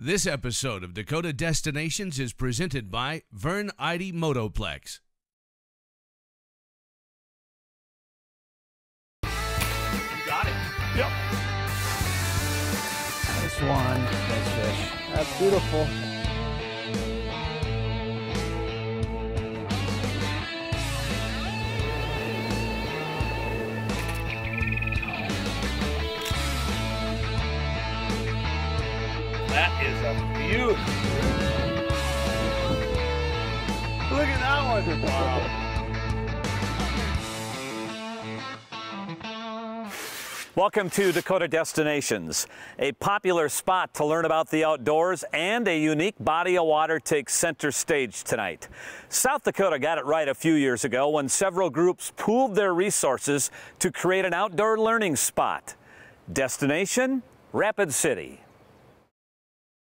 This episode of Dakota Destinations is presented by Vern Eide Motoplex. Got it. Yep. Nice one. Nice fish. That's beautiful. That is a beauty. Look at that one. Wow. Welcome to Dakota Destinations, a popular spot to learn about the outdoors, and a unique body of water takes center stage tonight. South Dakota got it right a few years ago when several groups pooled their resources to create an outdoor learning spot. Destination, Rapid City.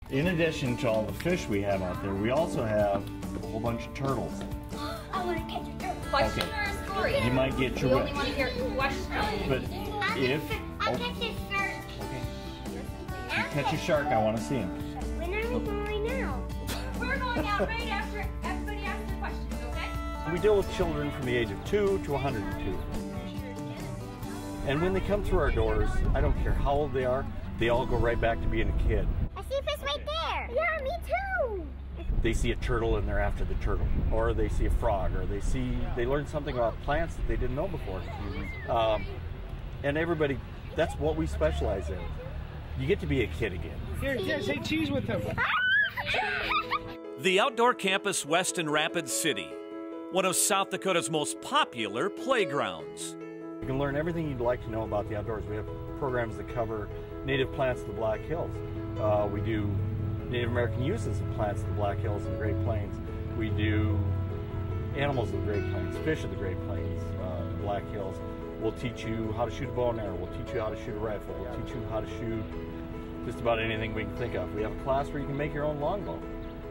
In addition to all the fish we have out there, we also have a whole bunch of turtles. I want to catch a turtle. Question or a story? You might get your wish. We only want to hear questions. But if... I'll catch a shark. Okay. You catch a shark, I want to see him. When are we going now? We're going out right after everybody asks the questions, okay? We deal with children from the age of 2 to 102. And when they come through our doors, I don't care how old they are, they all go right back to being a kid. I see a fish right there. Yeah, me too. They see a turtle and they're after the turtle, or they see a frog, or they learn something about plants that they didn't know before. And everybody, that's what we specialize in. You get to be a kid again. Here, say cheese with him. The Outdoor Campus West in Rapid City, one of South Dakota's most popular playgrounds. You can learn everything you'd like to know about the outdoors. We have programs that cover native plants of the Black Hills. We do Native American uses of plants of the Black Hills and Great Plains. We do animals of the Great Plains, fish of the Great Plains, Black Hills. We'll teach you how to shoot a bow and arrow. We'll teach you how to shoot a rifle. We'll teach you how to shoot just about anything we can think of. We have a class where you can make your own longbow,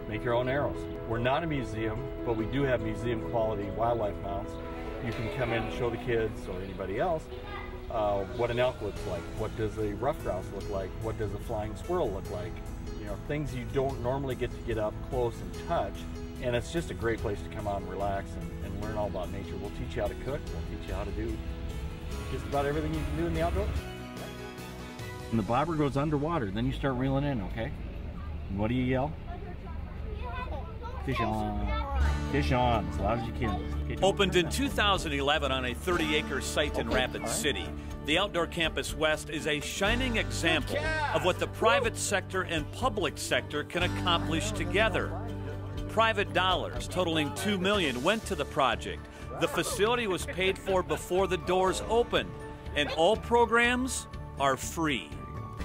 make your own arrows. We're not a museum, but we do have museum quality wildlife mounts. You can come in and show the kids or anybody else what an elk looks like, what does a ruffed grouse look like, what does a flying squirrel look like. You know, things you don't normally get to get up close and touch, and it's just a great place to come out and relax and learn all about nature. We'll teach you how to cook, we'll teach you how to do just about everything you can do in the outdoors. When the bobber goes underwater, then you start reeling in, okay? And what do you yell? Fish on. Fish on, as loud as you can. Opened in 2011 on a 30-acre site in Rapid City, the Outdoor Campus West is a shining example of what the private sector and public sector can accomplish together. Private dollars totaling $2 million went to the project. The facility was paid for before the doors opened, and all programs are free.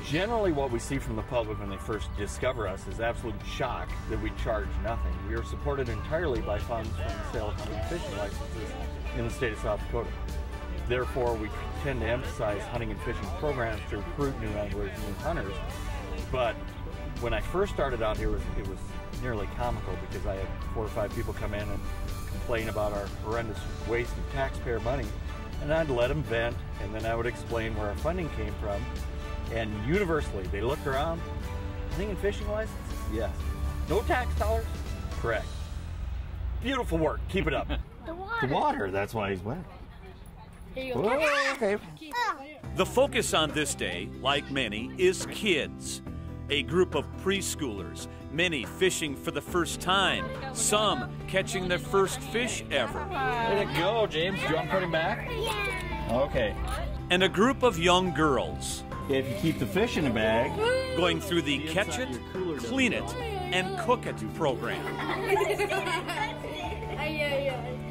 Generally, what we see from the public when they first discover us is absolute shock that we charge nothing. We are supported entirely by funds from the sale of hunting and fishing licenses in the state of South Dakota. Therefore, we tend to emphasize hunting and fishing programs to recruit new anglers and new hunters. But when I first started out here, it was nearly comical because I had 4 or 5 people come in and complain about our horrendous waste of taxpayer money, and I'd let them vent, and then I would explain where our funding came from. And universally, they looked around. Hunting and fishing license? Yes. No tax dollars? Correct. Beautiful work. Keep it up. The water. The water. That's why he's wet. Here you go. Whoa, okay. The focus on this day, like many, is kids. A group of preschoolers, many fishing for the first time, some catching their first fish ever. Way to go, James. Do you want to put him back? Yeah. Okay. And a group of young girls If you keep the fish in a bag, going through the Catch It, Clean It, and Cook It program.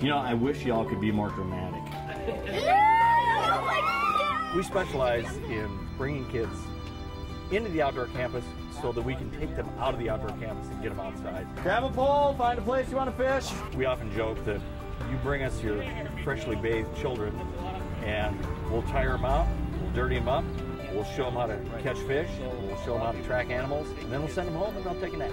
you know, I wish y'all could be more dramatic. We specialize in bringing kids into the outdoor campus so that we can take them out of the outdoor campus and get them outside. Grab a pole, find a place you want to fish. We often joke that you bring us your freshly bathed children and we'll tire them out, we'll dirty them up, we'll show them how to catch fish, we'll show them how to track animals, and then we'll send them home and they'll take a nap.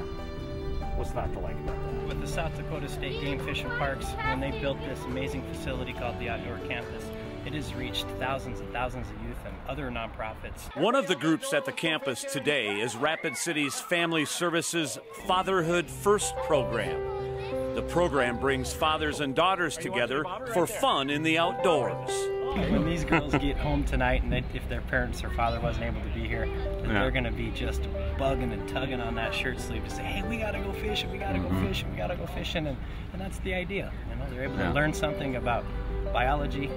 What's not to like about that? With the South Dakota State Game Fish and Parks, when they built this amazing facility called the Outdoor Campus, it has reached thousands and thousands of youth and other nonprofits. One of the groups at the campus today is Rapid City's Family Services Fatherhood First program. The program brings fathers and daughters together for fun in the outdoors. When these girls get home tonight, and if their parents or father wasn't able to be here, they're going to be just bugging and tugging on that shirt sleeve to say, hey, we got to go fishing, we got to go fishing, we got to go fishing. And that's the idea. You know, they're able to learn something about biology,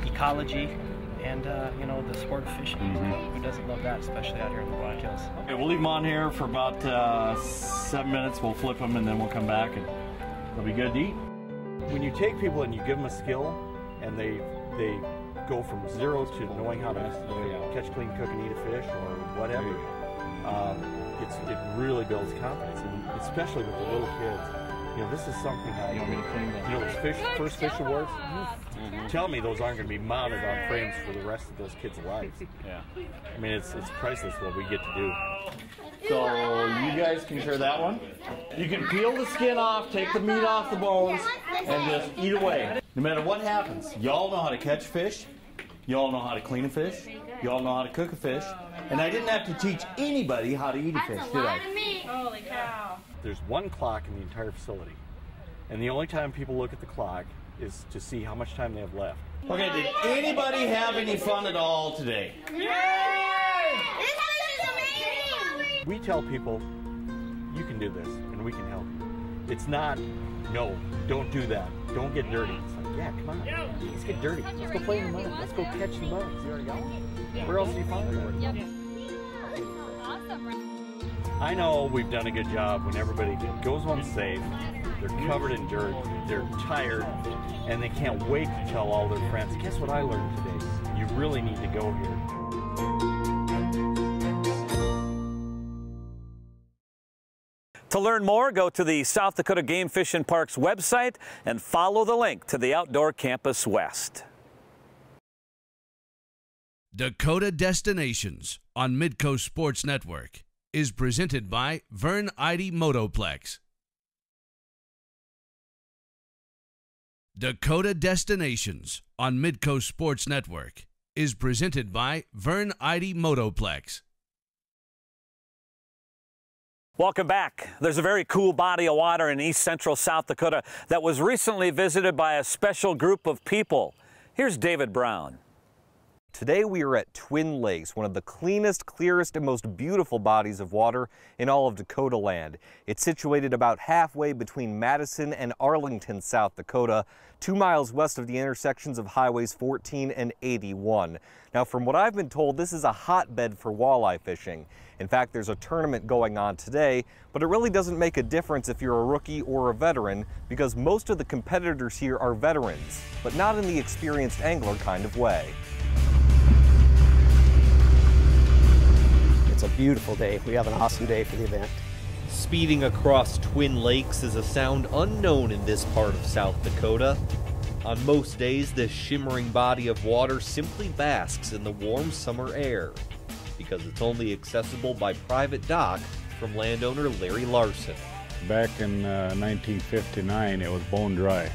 ecology, and you know, the sport of fishing. Who doesn't love that, especially out here in the Black Hills? Okay, we'll leave them on here for about 7 minutes. We'll flip them and then we'll come back and they'll be good to eat. When you take people and you give them a skill and they go from zero to knowing how to catch, clean, cook, and eat a fish or whatever, it really builds confidence, and especially with the little kids. You know, this is something those first fish awards, tell me those aren't going to be mounted on frames for the rest of those kids' lives. I mean, it's priceless what we get to do. So you guys can share that one. You can peel the skin off, take the meat off the bones, and just eat away. No matter what happens, y'all know how to catch fish, y'all know how to clean a fish, y'all know how to cook a fish, and I didn't have to teach anybody how to eat a fish, did I? Holy cow. There's one clock in the entire facility, and the only time people look at the clock is to see how much time they have left. Okay, did anybody have any fun at all today? This is amazing! We tell people, you can do this, and we can help you. It's not, no, don't do that, don't get dirty. It's like, yeah, come on, let's get dirty. Let's go play in the mud. Let's go catch some bugs. You already got one? Where else do you find them? Awesome. I know we've done a good job when everybody goes home safe, they're covered in dirt, they're tired, and they can't wait to tell all their friends, guess what I learned today? You really need to go here. To learn more, go to the South Dakota Game Fish and Parks website and follow the link to the Outdoor Campus West. Dakota Destinations on Midco Sports Network is presented by Vern Ide Motoplex. Dakota Destinations on Midco Sports Network is presented by Vern Ide Motoplex. Welcome back. There's a very cool body of water in east central South Dakota that was recently visited by a special group of people. Here's David Brown. Today we are at Twin Lakes, one of the cleanest, clearest, and most beautiful bodies of water in all of Dakota land. It's situated about halfway between Madison and Arlington, South Dakota, 2 miles west of the intersections of Highways 14 and 81. Now, from what I've been told, this is a hotbed for walleye fishing. In fact, there's a tournament going on today, but it really doesn't make a difference if you're a rookie or a veteran, because most of the competitors here are veterans, but not in the experienced angler kind of way. It's a beautiful day. We have an awesome day for the event. Speeding across Twin Lakes is a sound unknown in this part of South Dakota. On most days, this shimmering body of water simply basks in the warm summer air, because it's only accessible by private dock from landowner Larry Larson. Back in 1959, it was bone dry.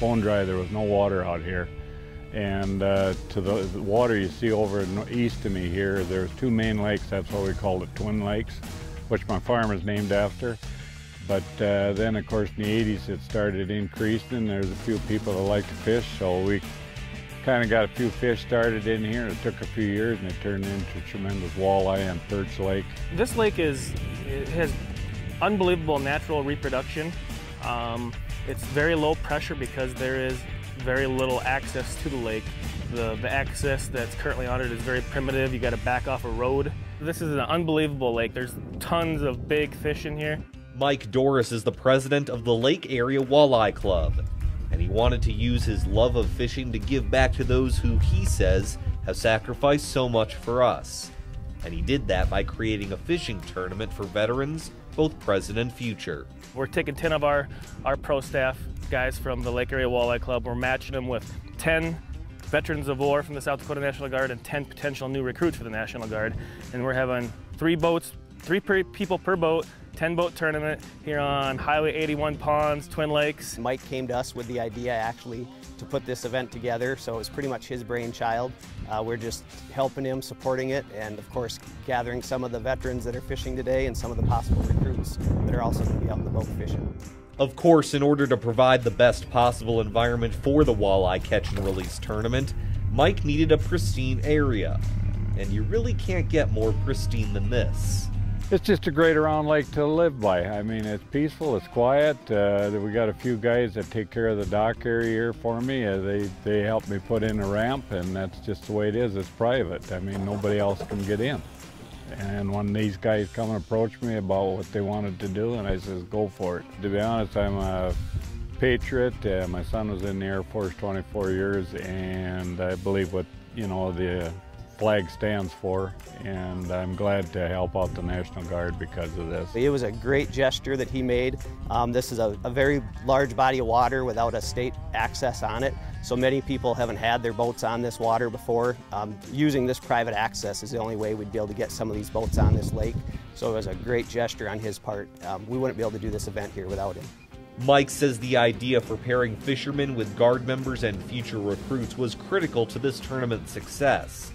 Bone dry, there was no water out here. And to the water you see over east of me here, there's two main lakes. That's why we called it Twin Lakes, which my farm is named after. But then, of course, in the 80s, it started increasing. There's a few people that like to fish, so we kind of got a few fish started in here. It took a few years, and it turned into tremendous walleye and perch lake. This lake has unbelievable natural reproduction. It's very low pressure because there is very little access to the lake. The access that's currently on it is very primitive. You got to back off a road. This is an unbelievable lake. There's tons of big fish in here. Mike Doris is the president of the Lake Area Walleye Club, and he wanted to use his love of fishing to give back to those who, he says, have sacrificed so much for us. And he did that by creating a fishing tournament for veterans, both present and future. We're taking 10 of our pro staff guys from the Lake Area Walleye Club. We're matching them with 10 veterans of war from the South Dakota National Guard and 10 potential new recruits for the National Guard. And we're having 3 boats, 3 people per boat, 10-boat tournament here on Highway 81 Ponds, Twin Lakes. Mike came to us with the idea actually to put this event together, so it was pretty much his brainchild. We're just helping him, supporting it, and of course gathering some of the veterans that are fishing today and some of the possible recruits that are also going to be out in the boat fishing. Of course, in order to provide the best possible environment for the walleye catch and release tournament, Mike needed a pristine area. And you really can't get more pristine than this. It's just a great around lake to live by. I mean, it's peaceful, it's quiet. We got a few guys that take care of the dock area here for me. They help me put in a ramp, and that's just the way it is. It's private. I mean, nobody else can get in. And when these guys come and approach me about what they wanted to do, and I says, go for it. To be honest, I'm a patriot. My son was in the Air Force 24 years, and I believe what, you know, the flag stands for, and I'm glad to help out the National Guard because of this. It was a great gesture that he made. This is a very large body of water without a state access on it, so many people haven't had their boats on this water before. Using this private access is the only way we'd be able to get some of these boats on this lake, so it was a great gesture on his part. We wouldn't be able to do this event here without him. Mike says the idea for pairing fishermen with Guard members and future recruits was critical to this tournament's success.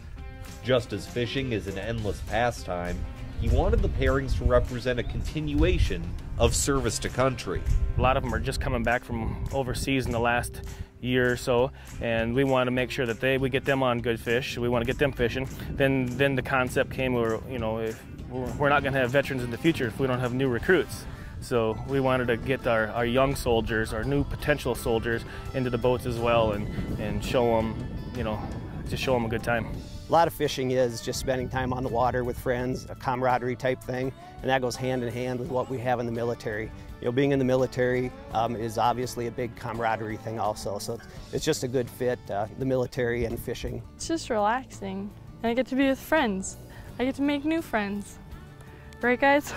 Just as fishing is an endless pastime, he wanted the pairings to represent a continuation of service to country. A lot of them are just coming back from overseas in the last year or so, and we want to make sure that we get them on good fish. We want to get them fishing. Then the concept came where, you know, if we're not going to have veterans in the future if we don't have new recruits. So we wanted to get our young soldiers, our new potential soldiers, into the boats as well, and show them, you know, just show them a good time. A lot of fishing is just spending time on the water with friends, a camaraderie type thing, and that goes hand in hand with what we have in the military. You know, being in the military is obviously a big camaraderie thing also, so it's just a good fit, the military and fishing. It's just relaxing, and I get to be with friends. I get to make new friends. Right, guys?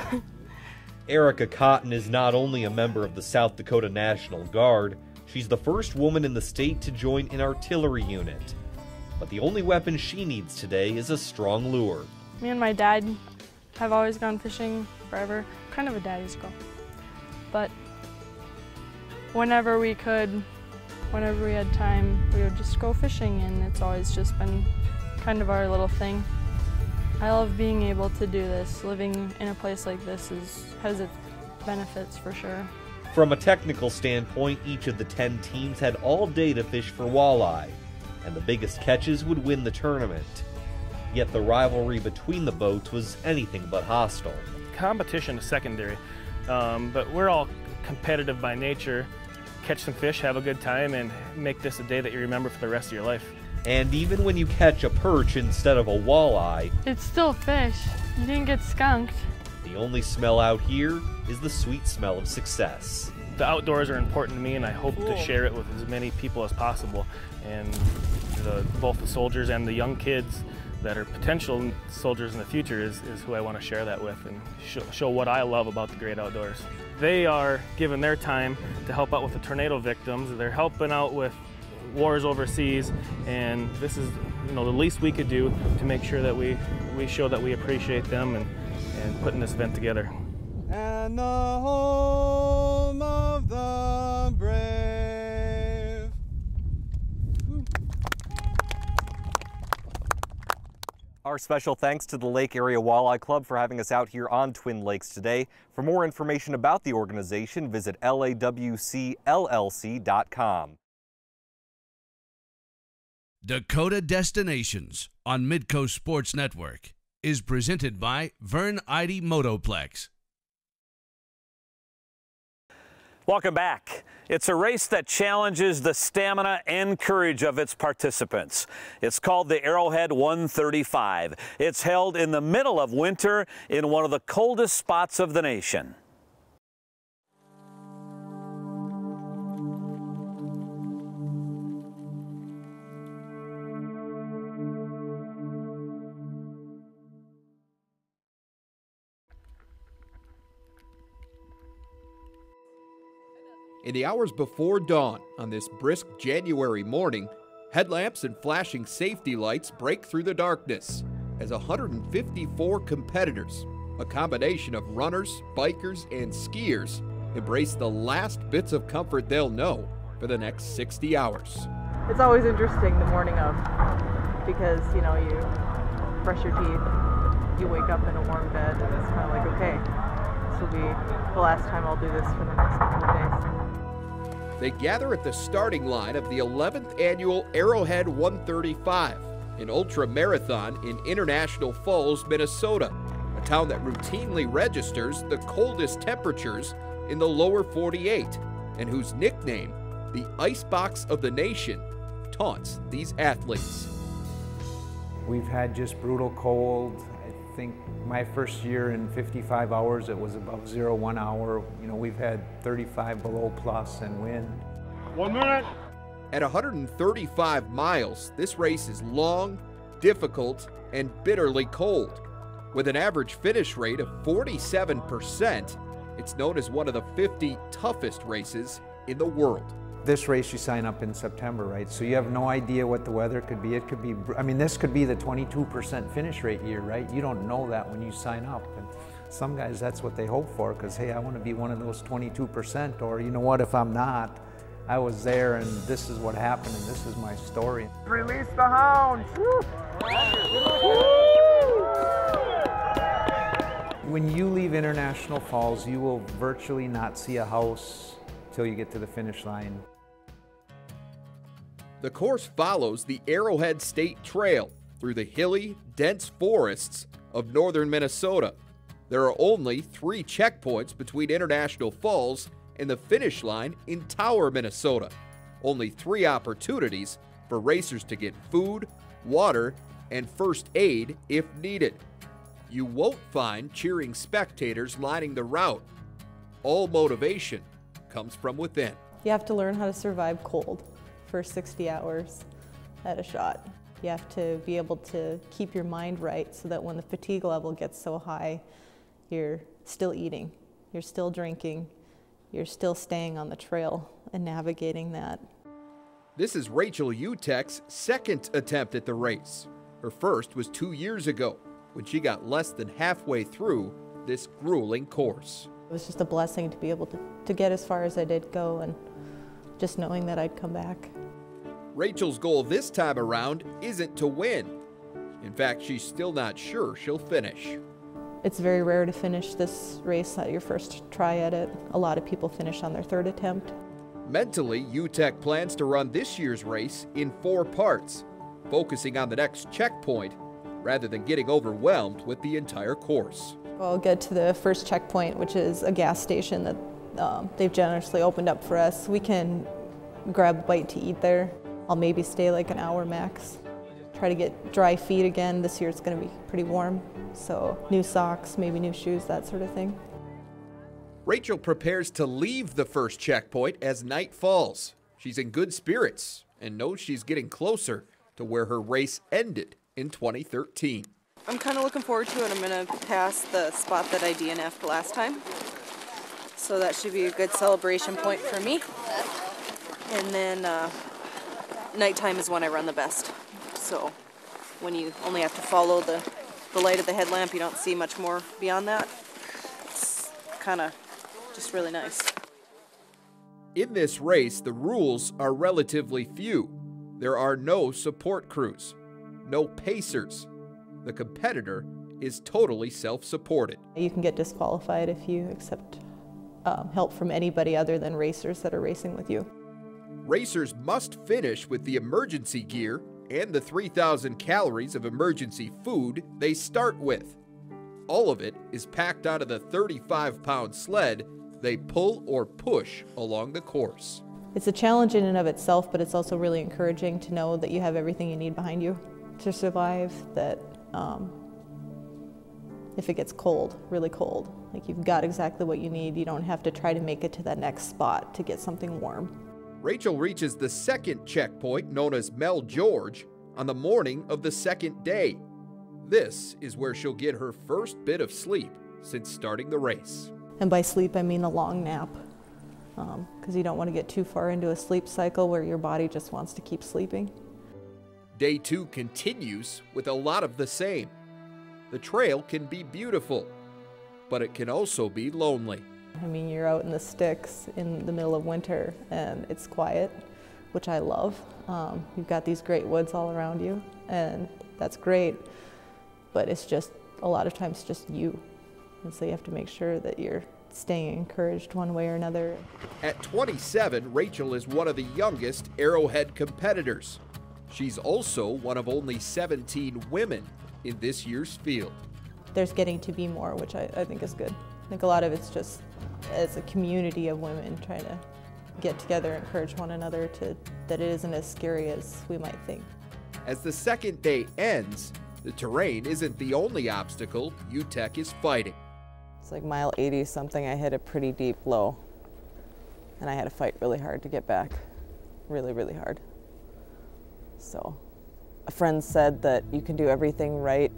Erica Cotton is not only a member of the South Dakota National Guard, she's the first woman in the state to join an artillery unit. But the only weapon she needs today is a strong lure. Me and my dad have always gone fishing forever. Kind of a daddy's girl. But whenever we could, whenever we had time, we would just go fishing, and it's always just been kind of our little thing. I love being able to do this. Living in a place like this has its benefits for sure. From a technical standpoint, each of the 10 teams had all day to fish for walleye, and the biggest catches would win the tournament. Yet the rivalry between the boats was anything but hostile. Competition is secondary, but we're all competitive by nature. Catch some fish, have a good time, and make this a day that you remember for the rest of your life. And even when you catch a perch instead of a walleye, it's still fish. You didn't get skunked. The only smell out here is the sweet smell of success. The outdoors are important to me, and I hope to share it with as many people as possible. And both the soldiers and the young kids that are potential soldiers in the future is who I want to share that with, and show what I love about the great outdoors. They are giving their time to help out with the tornado victims. They're helping out with wars overseas, and this is, you know, the least we could do to make sure that we show that we appreciate them and putting this event together. And the home of the brave. Our special thanks to the Lake Area Walleye Club for having us out here on Twin Lakes today. For more information about the organization, visit lawcllc.com. Dakota Destinations on Midco Sports Network is presented by Vern Eide Motoplex. Welcome back. It's a race that challenges the stamina and courage of its participants. It's called the Arrowhead 135. It's held in the middle of winter in one of the coldest spots of the nation. In the hours before dawn on this brisk January morning, headlamps and flashing safety lights break through the darkness as 154 competitors A combination of runners, bikers, and skiers embrace the last bits of comfort they'll know for the next 60 hours. It's always interesting the morning of, because, you know, you brush your teeth, you wake up in a warm bed, and it's kind of like, okay, this will be the last time I'll do this for the next couple of days. They gather at the starting line of the 11th annual Arrowhead 135, an ultra marathon in International Falls, Minnesota, a town that routinely registers the coldest temperatures in the lower 48, and whose nickname, the Icebox of the Nation, taunts these athletes. We've had just brutal cold. I think my first year in 55 hours, it was above 0 1 hour. You know, we've had 35 below plus and wind. 1 minute. At 135 miles, this race is long, difficult, and bitterly cold. With an average finish rate of 47%, it's known as one of the 50 toughest races in the world. This race you sign up in September, right? So you have no idea what the weather could be. It could be, I mean, this could be the 22% finish rate year, right? You don't know that when you sign up. And some guys, that's what they hope for, because, hey, I want to be one of those 22%, or you know what, if I'm not, I was there and this is what happened and this is my story. Release the hounds! When you leave International Falls, you will virtually not see a house till you get to the finish line. The course follows the Arrowhead State Trail through the hilly, dense forests of northern Minnesota. There are only 3 checkpoints between International Falls and the finish line in Tower, Minnesota. Only 3 opportunities for racers to get food, water, and first aid if needed. You won't find cheering spectators lining the route. All motivation comes from within. You have to learn how to survive cold for 60 hours at a shot. You have to be able to keep your mind right so that when the fatigue level gets so high, you're still eating, you're still drinking, you're still staying on the trail and navigating that. This is Rachel Utek's second attempt at the race. Her first was 2 years ago, when she got less than halfway through this grueling course. It was just a blessing to be able to get as far as I did go, and just knowing that I'd come back. Rachel's goal this time around isn't to win. In fact, she's still not sure she'll finish. It's very rare to finish this race at your first try at it. A lot of people finish on their 3rd attempt. Mentally, Utek plans to run this year's race in 4 parts, focusing on the next checkpoint rather than getting overwhelmed with the entire course. I'll get to the first checkpoint, which is a gas station that they've generously opened up for us. We can grab a bite to eat there. I'll maybe stay like an hour max. Try to get dry feet again. This year it's going to be pretty warm, so new socks, maybe new shoes, that sort of thing. Rachel prepares to leave the first checkpoint as night falls. She's in good spirits and knows she's getting closer to where her race ended in 2013. I'm kind of looking forward to it. I'm going to pass the spot that I DNF'd last time. So that should be a good celebration point for me. And then nighttime is when I run the best. So when you only have to follow the light of the headlamp, you don't see much more beyond that. It's kind of just really nice. In this race, the rules are relatively few. There are no support crews, no pacers. The competitor is totally self-supported. You can get disqualified if you accept help from anybody other than racers that are racing with you. Racers must finish with the emergency gear and the 3,000 calories of emergency food they start with. All of it is packed onto the 35-pound sled they pull or push along the course. It's a challenge in and of itself, but it's also really encouraging to know that you have everything you need behind you to survive, that if it gets cold, really cold, like you've got exactly what you need. You don't have to try to make it to that next spot to get something warm. Rachel reaches the second checkpoint, known as Mel George, on the morning of the second day. This is where she'll get her first bit of sleep since starting the race. And by sleep, I mean a long nap, because you don't want to get too far into a sleep cycle where your body just wants to keep sleeping. Day 2 continues with a lot of the same. The trail can be beautiful, but it can also be lonely. I mean, you're out in the sticks in the middle of winter and it's quiet, which I love. You've got these great woods all around you and that's great, but it's just a lot of times just you. And so you have to make sure that you're staying encouraged one way or another. At 27, Rachel is one of the youngest Arrowhead competitors. She's also one of only 17 women in this year's field. There's getting to be more, which I think is good. I think a lot of it's just as a community of women trying to get together, encourage one another that it isn't as scary as we might think. As the second day ends, the terrain isn't the only obstacle UTEC is fighting. It's like mile 80 something, I hit a pretty deep low and I had to fight really hard to get back, really, really hard. So a friend said that you can do everything right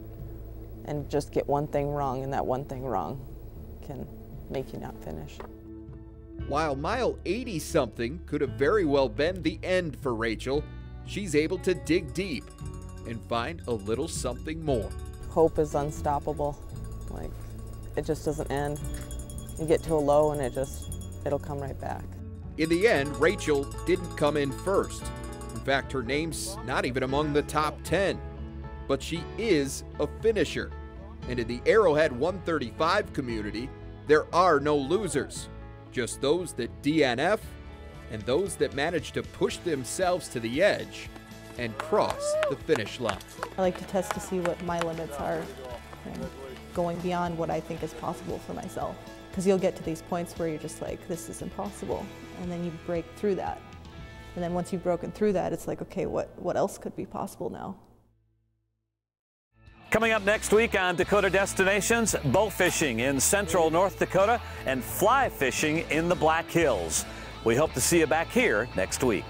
and just get one thing wrong, and that one thing wrong can make you not finish. While mile 80 something could have very well been the end for Rachel, she's able to dig deep and find a little something more. Hope is unstoppable. Like, it just doesn't end. You get to a low and it'll come right back. In the end, Rachel didn't come in first. In fact, her name's not even among the top 10. But she is a finisher. And in the Arrowhead 135 community, there are no losers. Just those that DNF and those that manage to push themselves to the edge and cross the finish line. I like to test to see what my limits are and going beyond what I think is possible for myself. Because you'll get to these points where you're just like, this is impossible. And then you break through that. And then once you've broken through that, it's like, okay, what else could be possible now? Coming up next week on Dakota Destinations, bow fishing in central North Dakota and fly fishing in the Black Hills. We hope to see you back here next week.